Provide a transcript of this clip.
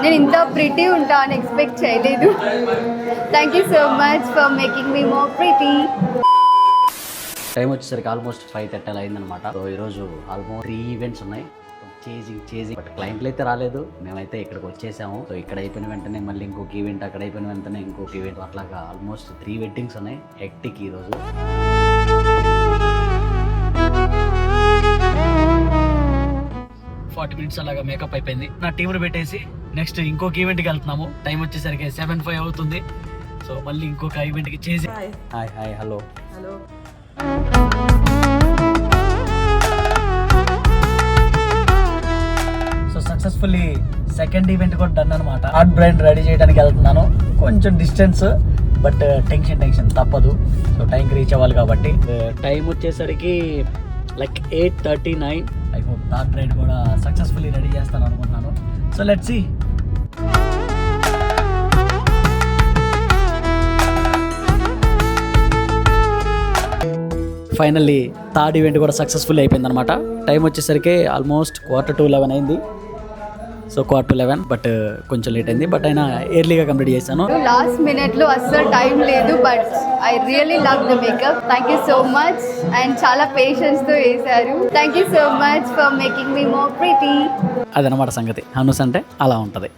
నేను ఇంత ప్రిటీ ఉంటా అని ఎక్స్పెక్ట్ చేయలేదు. Thank you so much for making me more pretty. Time వచ్చేసరికి ఆల్మోస్ట్ 5:30 అయిందనమాట. సో ఈరోజు ఆల్మోస్ట్ 3 ఈవెంట్స్ ఉన్నాయి. చేజింగ్ బట్ క్లయింట్లు అయితే రాలేదు, మేమైతే ఇక్కడికి వచ్చేసాము. సో ఇక్కడ అయిపోయిన వెంటనే మళ్ళీ ఇంకొక ఈవెంట్, అక్కడ అయిపోయిన వెంటనే ఇంకొక ఈవెంట్, అట్లాగా ఆల్మోస్ట్ 3 వెడ్డింగ్స్ ఉన్నాయి. హెక్టిక్ ఈరోజు. 40 minutes అలాగా మేకప్ అయిపోయింది. నా టీంను పెట్టేసి నెక్స్ట్ ఇంకొక ఈవెంట్కి వెళ్తున్నాము. టైం వచ్చేసరికి 7:05 అవుతుంది. సో మళ్ళీ ఇంకొక ఈవెంట్కి చేసి hi hello. So successfully second event కూడా డన్ అనమాట. హార్ట్ బ్రైన్ రెడీ చేయడానికి వెళ్తున్నాను. కొంచెం డిస్టెన్స్, బట్ టెన్షన్ తప్పదు. సో టైంకి రీచ్ అవ్వాలి కాబట్టి. టైం వచ్చేసరికి like 8:39. I hope heart brain కూడా సక్సెస్ఫుల్లీ రెడీ చేస్తాను అనుకుంటున్నాను. So let's see. Finally third event కూడా సక్సెస్ఫుల్ అయిపోయింది అనమాట. టైం వచ్చేసరికి ఆల్మోస్ట్ 11:45 అయింది. సో 11:45, బట్ కొంచెం లేట్ అయింది, బట్ అయినా ఎర్లీగా కంప్లీట్ చేశాను. లాస్ట్ మినిట్ లో అస్సలు టైం లేదు, but I really love the makeup. Thank you so much. And చాలా పేషెన్స్ తో వేశారు. Thank you so much for making me more pretty. అదనమాట సంగతి. హనుస్ అంటే అలా ఉంటుంది.